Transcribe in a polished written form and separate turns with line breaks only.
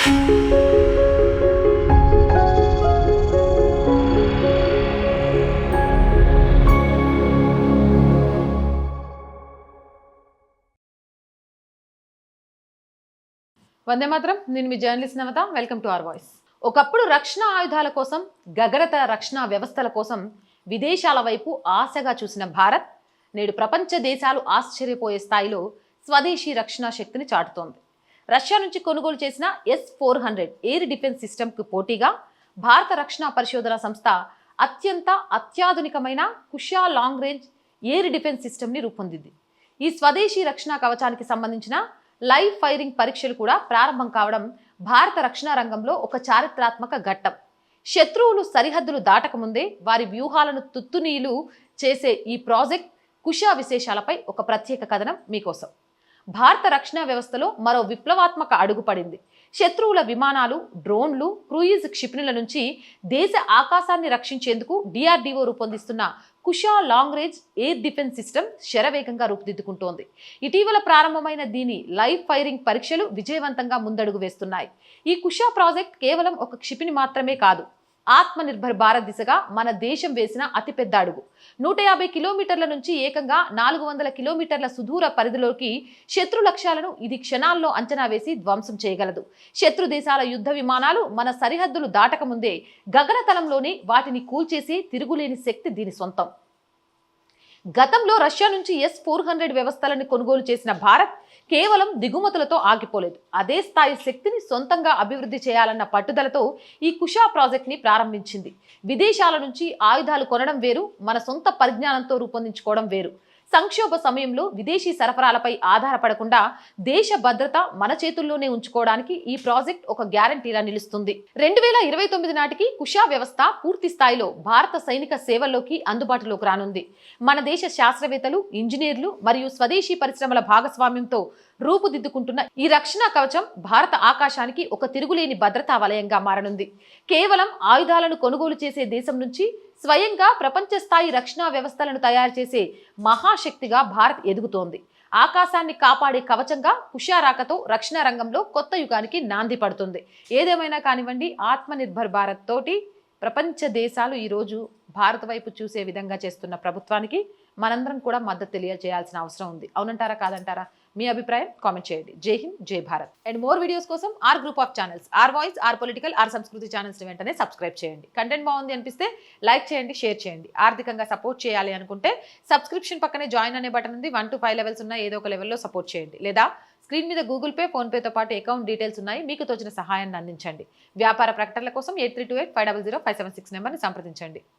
వందే మాత్రం. నేను మీ journalist Navata. Welcome to our voice. ఒకప్పుడు రక్షణ ఆయుధాల కోసం, గగనతల రక్షణ వ్యవస్థల కోసం విదేశాల వైపు ఆశగా చూసిన భారత్ నేడు ప్రపంచ దేశాలు ఆశ్చర్యపోయే స్థాయిలో స్వదేశీ రక్షణ శక్తిని చాటుతోంది. రష్యా నుంచి కొనుగోలు చేసిన S-400 ఎయిర్ డిఫెన్స్ సిస్టమ్కు పోటీగా భారత రక్షణ పరిశోధన సంస్థ అత్యాధునికమైన Kusha long range air defence సిస్టమ్ని రూపొందింది. ఈ స్వదేశీ రక్షణ కవచానికి సంబంధించిన లైవ్ ఫైరింగ్ పరీక్షలు కూడా ప్రారంభం కావడం భారత రక్షణ రంగంలో ఒక చారిత్రాత్మక ఘట్టం. శత్రువులు సరిహద్దులు దాటకముందే వారి వ్యూహాలను తుత్తునీలు చేసే ఈ ప్రాజెక్ట్ కుషా విశేషాలపై ఒక ప్రత్యేక కథనం మీకోసం. భారత రక్షణ వ్యవస్థలో మరో విప్లవాత్మక అడుగు పడింది. శత్రువుల విమానాలు, డ్రోన్లు, క్రూయిజ్ క్షిపణుల నుంచి దేశ ఆకాశాన్ని రక్షించేందుకు DRDO రూపొందిస్తున్న Kusha long range air defence system శరవేగంగా రూపుదిద్దుకుంటోంది. ఇటీవల ప్రారంభమైన దీని లైవ్ ఫైరింగ్ పరీక్షలు విజయవంతంగా ముందడుగు వేస్తున్నాయి. ఈ కుషా ప్రాజెక్ట్ కేవలం ఒక క్షిపణి మాత్రమే కాదు, ఆత్మనిర్భర్ భారత్ దిశగా మన దేశం వేసిన అతిపెద్ద అడుగు. 150 కిలోమీటర్ల నుంచి ఏకంగా 400 కిలోమీటర్ల సుదూర పరిధిలోకి శత్రు లక్ష్యాలను ఇది క్షణాల్లో అంచనా వేసి ధ్వంసం చేయగలదు. శత్రు దేశాల యుద్ధ విమానాలు మన సరిహద్దులు దాటకముందే గగనతలంలోనే వాటిని కూల్చేసి తిరుగులేని శక్తి దీని సొంతం. గతంలో రష్యా నుంచి S-400 వ్యవస్థలను కొనుగోలు చేసిన భారత్ కేవలం దిగుమతులతో ఆగిపోలేదు. అదే స్థాయి శక్తిని సొంతంగా అభివృద్ధి చేయాలన్న పట్టుదలతో ఈ కుషా ప్రాజెక్ట్ని ప్రారంభించింది. విదేశాల నుంచి ఆయుధాలు కొనడం వేరు, మన సొంత పరిజ్ఞానంతో రూపొందించుకోవడం వేరు. సంక్షోభ సమయంలో విదేశీ సరఫరాలపై ఆధారపడకుండా దేశ భద్రత మన చేతుల్లోనే ఉంచుకోవడానికి ఈ ప్రాజెక్ట్ ఒక గ్యారంటీలా నిలుస్తుంది. 2029 నాటికి కుషా వ్యవస్థ పూర్తి స్థాయిలో భారత సైనిక సేవల్లోకి అందుబాటులోకి రానుంది. మన దేశ శాస్త్రవేత్తలు, ఇంజనీర్లు మరియు స్వదేశీ పరిశ్రమల భాగస్వామ్యంతో రూపుదిద్దుకుంటున్న ఈ రక్షణ కవచం భారత ఆకాశానికి ఒక తిరుగులేని భద్రతా వలయంగా మారనుంది. కేవలం ఆయుధాలను కొనుగోలు చేసే దేశం నుంచి స్వయంగా ప్రపంచ స్థాయి రక్షణ వ్యవస్థలను తయారు చేసే మహాశక్తిగా భారత్ ఎదుగుతోంది. ఆకాశాన్ని కాపాడే కవచంగా కుషా రాకతో రక్షణ రంగంలో కొత్త యుగానికి నాంది పడుతుంది. ఏదేమైనా కానివ్వండి, ఆత్మనిర్భర్ భారత్ తోటి ప్రపంచ దేశాలు ఈరోజు భారత్ వైపు చూసే విధంగా చేస్తున్న ప్రభుత్వానికి మనందరం కూడా మద్దతు తెలియజేయాల్సిన అవసరం ఉంది. అవునంటారా, కాదంటారా? మీ అభిప్రాయం కామెంట్ చేయండి. Jai Hind, Jai Bharat. And more videos కోసం our group of channels, our voice, our political, our Sanskriti channels వెంటనే సబ్స్క్రైబ్ చేయండి. కంటెంట్ బాగుంది అనిపిస్తే లైక్ చేయండి, షేర్ చేయండి. ఆర్థికంగా సపోర్ట్ చేయాలి అనుకుంటే సబ్స్క్రిప్షన్ పక్కనే జాయిన్ అనే బటన్ ఉంది. 1 to 5 లెవెల్స్ ఉన్నాయి. ఏదో ఒక లెవెల్లో సపోర్ట్ చేయండి. లేదా స్క్రీన్ మీద గూగుల్ పే, ఫోన్పేతో పాటు అకౌంట్ డీటెయిల్స్ ఉన్నాయి. మీకు తోచిన సహాయాన్ని అందించండి. వ్యాపార ప్రకటనల కోసం 8328500576 నెంబర్ని సంప్రదించండి.